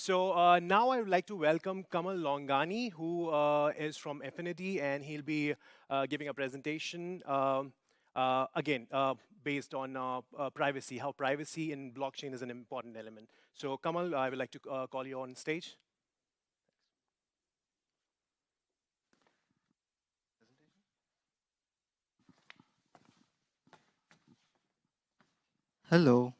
So now I would like to welcome Kamal Longani, who is from Affinity, and he'll be giving a presentation again based on privacy, how privacy in blockchain is an important element. So Kamal, I would like to call you on stage. Hello,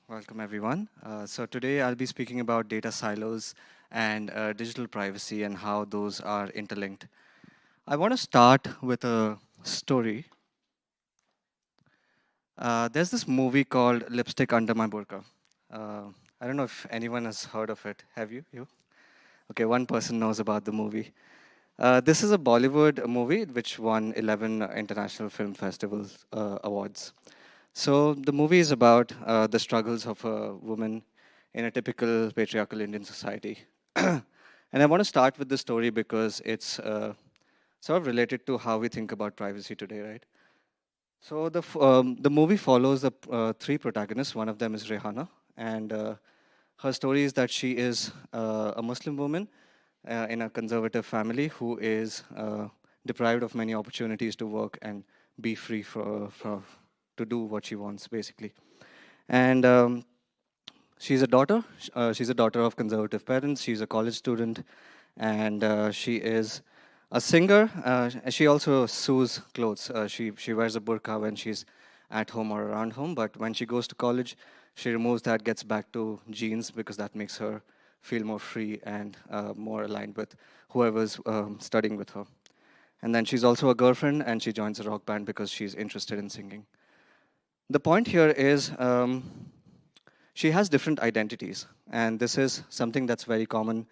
welcome everyone. So today I'll be speaking about data silos and digital privacy and how those are interlinked. I want to start with a story. There's this movie called Lipstick Under My Burqa. Uh, I don't know if anyone has heard of it. Have you? You? Okay, one person knows about the movie. This is a Bollywood movie which won 11 international film festivals awards. So the movie is about the struggles of a woman in a typical patriarchal Indian society. And I want to start with the story because it's sort of related to how we think about privacy today, right? So the movie follows the three protagonists. One of them is Rehana, and her story is that she is a Muslim woman in a conservative family who is deprived of many opportunities to work and be free for to do what she wants, basically. And she's a daughter. She's a daughter of conservative parents. She's a college student, and she is a singer. She also sews clothes. She wears a burqa when she's at home or around home. But when she goes to college, she removes that, gets back to jeans because that makes her feel more free and more aligned with whoever's studying with her. And then she's also a girlfriend, and she joins a rock band because she's interested in singing. The point here is she has different identities, and this is something that's very common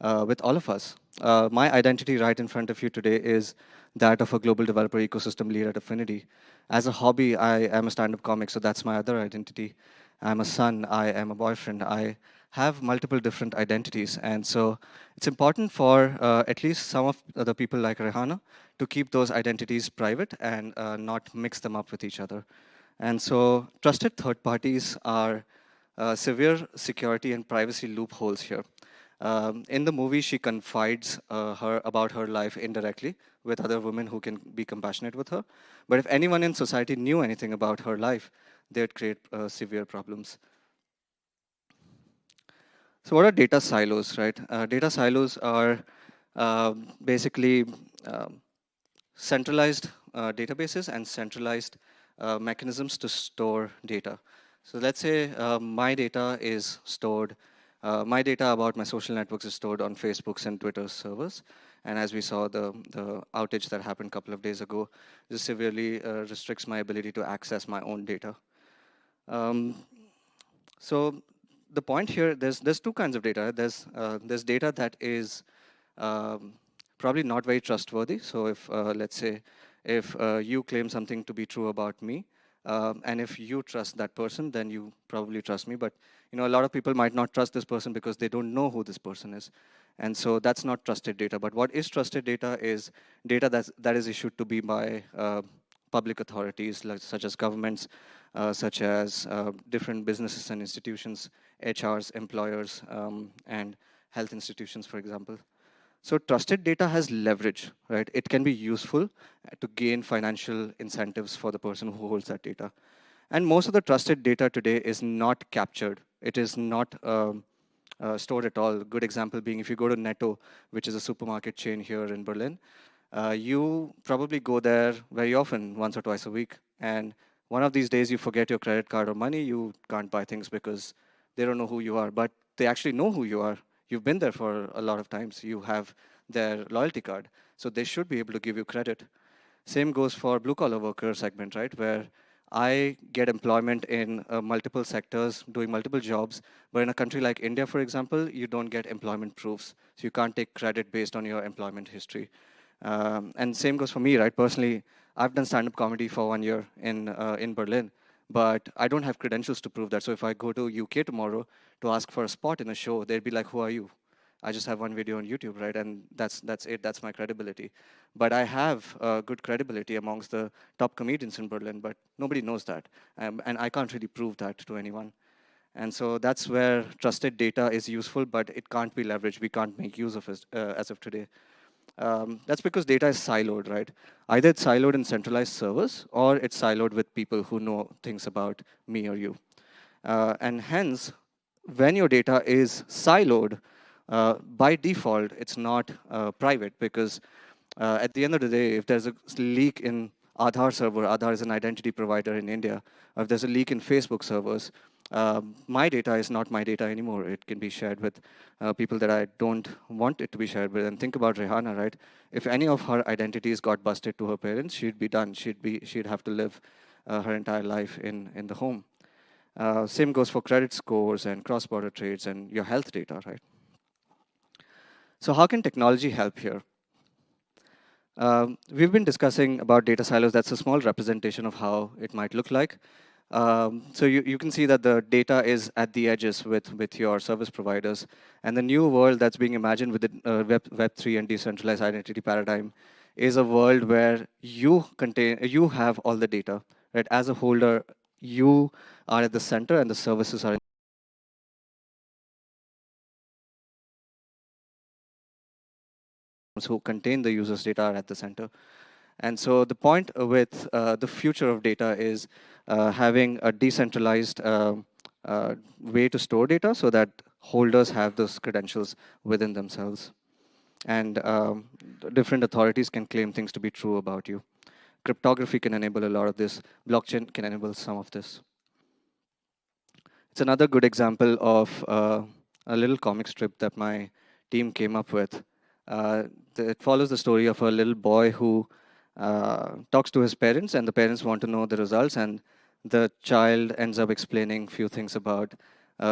with all of us. My identity right in front of you today is that of a global developer ecosystem lead at Affinity. As a hobby, I am a stand-up comic, so that's my other identity. I'm a son, I am a boyfriend, I have multiple different identities. And so it's important for at least some of the people like Rehana to keep those identities private and not mix them up with each other. And so trusted third parties are severe security and privacy loopholes here. In the movie, she confides her about her life indirectly with other women who can be compassionate with her. But if anyone in society knew anything about her life, they'd create severe problems. So, what are data silos, right? Data silos are basically um, centralized databases and centralized mechanisms to store data. So let's say my data is stored, my data about my social networks is stored on Facebook's and Twitter's servers. And as we saw, the outage that happened a couple of days ago, this severely restricts my ability to access my own data. Um, so the point here, there's two kinds of data. There's data that is um, probably not very trustworthy. So if let's say if you claim something to be true about me, and if you trust that person, then you probably trust me. But a lot of people might not trust this person because they don't know who this person is, and so that's not trusted data. But what is trusted data is data that is issued to be by public authorities, like, such as governments, such as different businesses and institutions, HRs, employers, and health institutions, for example. So trusted data has leverage, right? It can be useful to gain financial incentives for the person who holds that data. And most of the trusted data today is not captured. It is not stored at all. Good example being if you go to Netto, which is a supermarket chain here in Berlin, you probably go there very often, once or twice a week. And one of these days you forget your credit card or money, you can't buy things because they don't know who you are. But they actually know who you are. You've been there for a lot of times. You have their loyalty card. So they should be able to give you credit. Same goes for blue collar worker segment, right? Where I get employment in multiple sectors, doing multiple jobs. But in a country like India, for example, you don't get employment proofs. So you can't take credit based on your employment history. And same goes for me, right? Personally, I've done stand-up comedy for 1 year in Berlin, but I don't have credentials to prove that. So if I go to UK tomorrow to ask for a spot in a show, they'd be like, "Who are you?" I just have one video on YouTube, right? And that's it. That's my credibility. But I have good credibility amongst the top comedians in Berlin, but nobody knows that, and I can't really prove that to anyone. And so that's where trusted data is useful, but it can't be leveraged. We can't make use of it as of today. That's because data is siloed, right? Either it's siloed in centralized servers, or it's siloed with people who know things about me or you. And hence, when your data is siloed, by default, it's not private, because at the end of the day, if there's a leak in Aadhaar server, Aadhaar is an identity provider in India, or if there's a leak in Facebook servers, my data is not my data anymore. It can be shared with people that I don't want it to be shared with. And think about Rihanna, right? If any of her identities got busted to her parents, she'd be done. She'd have to live her entire life in the home. Same goes for credit scores and cross-border trades and your health data, right? So how can technology help here? We've been discussing about data silos. That's a small representation of how it might look like. So you can see that the data is at the edges with your service providers. And the new world that's being imagined with the Web3 and decentralized identity paradigm is a world where you have all the data, right? As a holder, you are at the center and the services are who contain the user's data are at the center. And so the point with the future of data is having a decentralized way to store data so that holders have those credentials within themselves. And different authorities can claim things to be true about you. Cryptography can enable a lot of this. Blockchain can enable some of this. It's another good example of a little comic strip that my team came up with. It follows the story of a little boy who talks to his parents, and the parents want to know the results, and the child ends up explaining few things about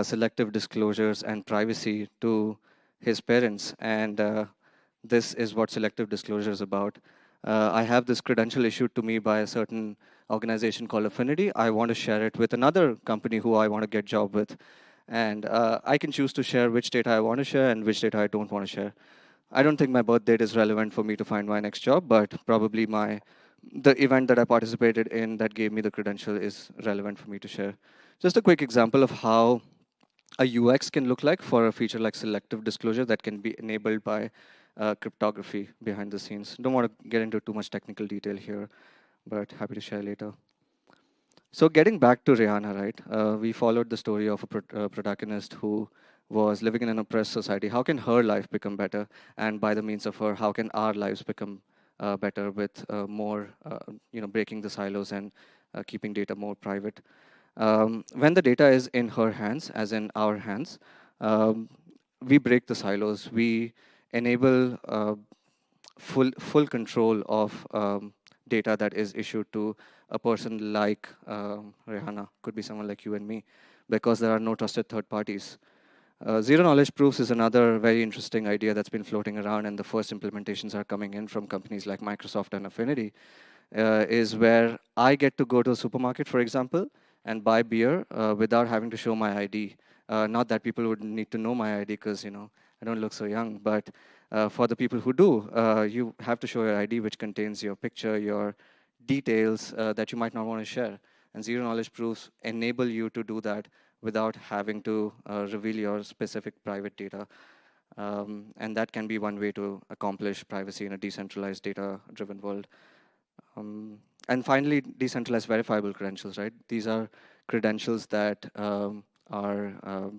selective disclosures and privacy to his parents. And this is what selective disclosure is about. I have this credential issued to me by a certain organization called Affinity. I want to share it with another company who I want to get job with. And I can choose to share which data I want to share and which data I don't want to share. I don't think my birth date is relevant for me to find my next job, but probably the event that I participated in that gave me the credential is relevant for me to share. Just a quick example of how a UX can look like for a feature like selective disclosure that can be enabled by cryptography behind the scenes. Don't want to get into too much technical detail here, but happy to share later. So getting back to Rihanna, right? We followed the story of a protagonist who was living in an oppressed society. How can her life become better? And by the means of her, how can our lives become better with more, breaking the silos and keeping data more private? When the data is in her hands, as in our hands, um, we break the silos. We enable full control of data that is issued to a person like Rihanna, could be someone like you and me, because there are no trusted third parties. Zero knowledge proofs is another very interesting idea that's been floating around, and the first implementations are coming in from companies like Microsoft and Affinity, is where I get to go to a supermarket, for example, and buy beer without having to show my ID. Not that people would need to know my ID because, I don't look so young, but for the people who do, you have to show your ID, which contains your picture, your details that you might not want to share. And zero knowledge proofs enable you to do that without having to reveal your specific private data. And that can be one way to accomplish privacy in a decentralized data-driven world. And finally, decentralized verifiable credentials, right? These are credentials that are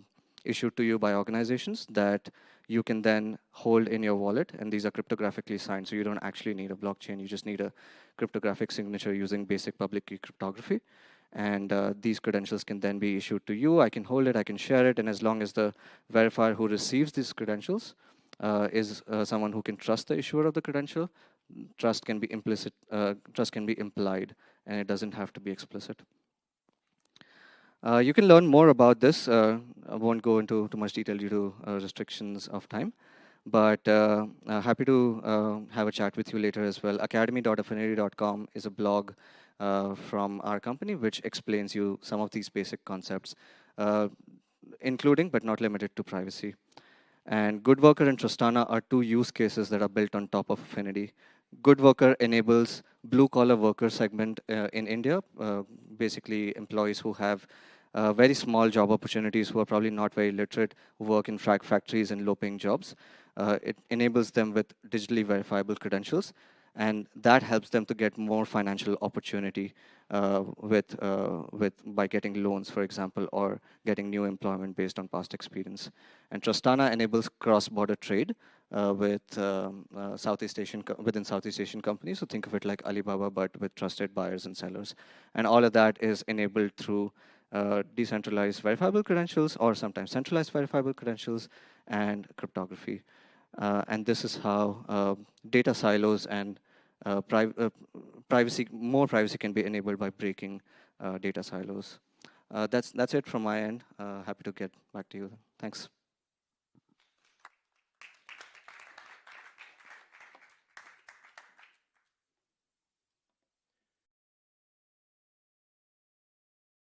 issued to you by organizations that you can then hold in your wallet, and these are cryptographically signed, so you don't actually need a blockchain, you just need a cryptographic signature using basic public key cryptography. And these credentials can then be issued to you. I can hold it, I can share it, and as long as the verifier who receives these credentials is someone who can trust the issuer of the credential, trust can be implicit, trust can be implied, and it doesn't have to be explicit. You can learn more about this. I won't go into too much detail due to restrictions of time, but happy to have a chat with you later as well. academy.affinity.com is a blog from our company which explains you some of these basic concepts, including but not limited to privacy. And GoodWorker and Trustana are two use cases that are built on top of Affinity. GoodWorker enables blue-collar worker segment in India, basically employees who have very small job opportunities who are probably not very literate, who work in factories and low-paying jobs. It enables them with digitally verifiable credentials, and that helps them to get more financial opportunity by getting loans, for example, or getting new employment based on past experience. And Trustana enables cross-border trade within Southeast Asian companies. So think of it like Alibaba, but with trusted buyers and sellers. And all of that is enabled through decentralized verifiable credentials, or sometimes centralized verifiable credentials, and cryptography. And this is how data silos and more privacy can be enabled by breaking data silos. That's it from my end. Happy to get back to you. Thanks.